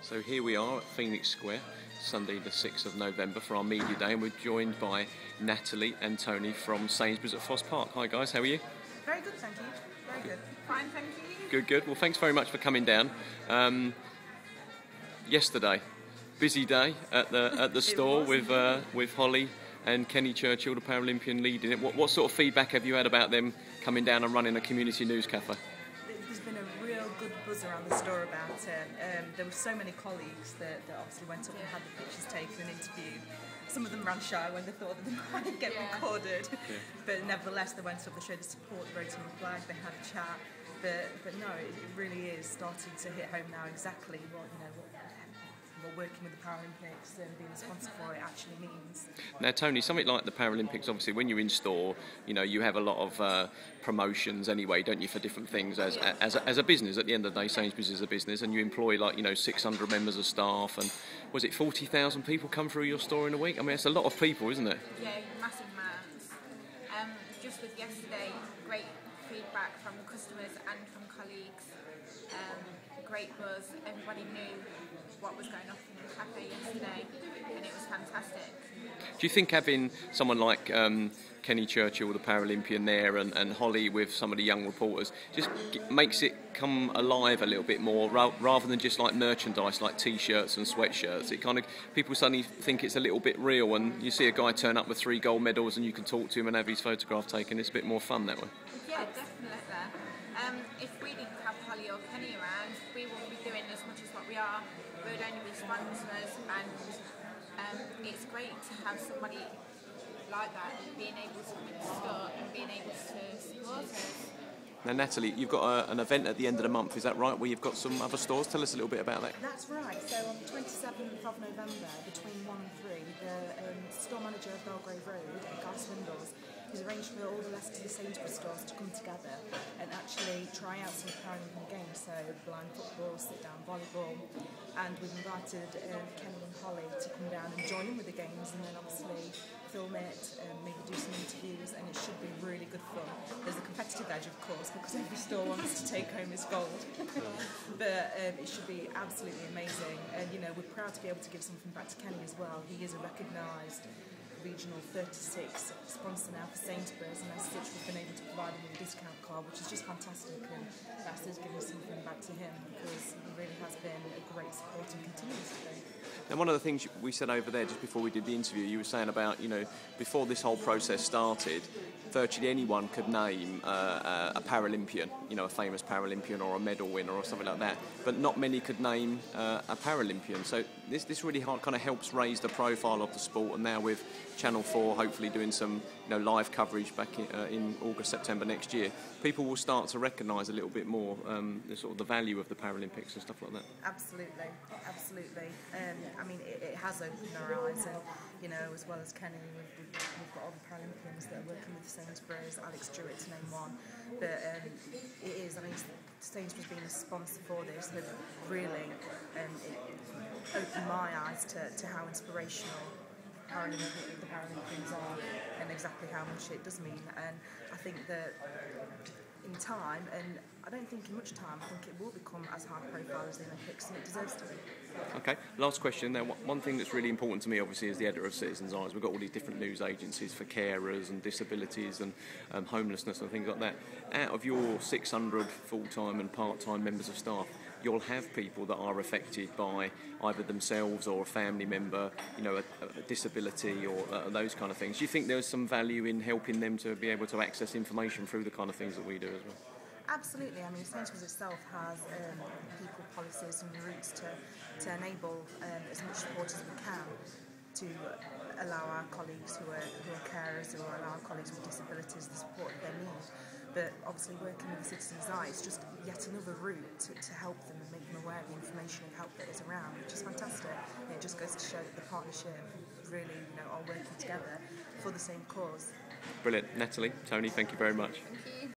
So here we are at Phoenix Square, Sunday the 6th of November for our media day, and we're joined by Natalie and Toni from Sainsburys at Fosse Park. Hi guys, how are you? Very good, thank you. Very good. Fine, thank you. Good, good. Well, thanks very much for coming down. Yesterday, busy day at the store with Holly and Kenny Churchill, the Paralympian, leading it. What sort of feedback have you had about them coming down and running a community news cafe? There's been a real good buzz around the store about it. There were so many colleagues that obviously went up and had the pictures taken and interviewed. Some of them ran shy when they thought that they might get recorded, but nevertheless they went up, they showed the support, they wrote on the flag, they had a chat. But no, it really is starting to hit home now exactly what working with the Paralympics and being a sponsor for it actually means. Now, Toni, something like the Paralympics, obviously, when you're in store, you have a lot of promotions anyway, don't you, for different things as a business. At the end of the day, Sainsbury's is a business, and you employ 600 members of staff, and was it 40,000 people come through your store in a week? I mean, it's a lot of people, isn't it? Yeah, massive amounts. Just with yesterday, great feedback from customers and from colleagues. Great buzz. Everybody knew what was going on in the cafe yesterday, and it was fantastic. Do you think having someone like Kenny Churchill, the Paralympian, there, and Holly with some of the young reporters just makes it come alive a little bit more, rather than just like merchandise like T-shirts and sweatshirts? It kind of, people suddenly think it's a little bit real, and you see a guy turn up with 3 gold medals and you can talk to him and have his photograph taken. It's a bit more fun that way. Yeah, definitely. If we didn't have Holly or Kenny around, we wouldn't be doing as much as what we are. We would only be sponsors, and it's great to have somebody like that being able to come into the store and being able to support us. Now, Natalie, you've got an event at the end of the month, is that right, where you've got some other stores? Tell us a little bit about that. That's right. So on the 27th of November, between 1 and 3, the store manager of Belgrave Road, Guy Swindles, has arranged for all the Leicester Sainsburys stores to come together and actually try out some Paralympic games, so blind football, sit-down volleyball, and we've invited Kenny and Holly to come down and join in with the games, and then obviously film it and maybe do some interviews, and it should be really good fun. There's a competitive edge, of course, because every store wants to take home its gold, but it should be absolutely amazing, and we're proud to be able to give something back to Kenny as well. He is a recognised regional 36 sponsor now for Sainsburys, and as such we've been able to provide him with a discount card, which is just fantastic, and that's us giving something back to him, because he really has been a great support and continues to be. Now, one of the things we said over there just before we did the interview, you were saying about, before this whole process started, virtually anyone could name a Paralympian, a famous Paralympian or a medal winner or something like that, but not many could name a Paralympian. So this really kind of helps raise the profile of the sport, and now with Channel 4 hopefully doing some live coverage back in August, September next year, people will start to recognise a little bit more the value of the Paralympics and stuff like that. Absolutely, absolutely. I mean, it has opened our eyes, and as well as Kenny, we've got all the Paralympians that are working with Sainsburys, Alex Stewart to name one, but it is, Sainsburys being a sponsor for this have really opened my eyes to how inspirational the Paralympians are, and exactly how much it does mean. And I think that in time, and I don't think in much time, I think it will become as high profile as the Olympics, and it deserves to be. Okay, last question. Now, one thing that's really important to me, obviously, as the editor of Citizens' Eyes, we've got all these different news agencies for carers and disabilities and homelessness and things like that. Out of your 600 full-time and part-time members of staff, you'll have people that are affected by either themselves or a family member, a disability or those kind of things. Do you think there's some value in helping them to be able to access information through the kind of things that we do as well? Absolutely. Sainsburys itself has people policies and routes to enable as much support as we can to allow our colleagues who are carers, or allow our colleagues with disabilities the support they need. But obviously working with the Citizens' Eye is just yet another route to help them and make them aware of the information and help that is around, which is fantastic. It just goes to show that the partnership really are working together for the same cause. Brilliant. Natalie, Toni, thank you very much. Thank you.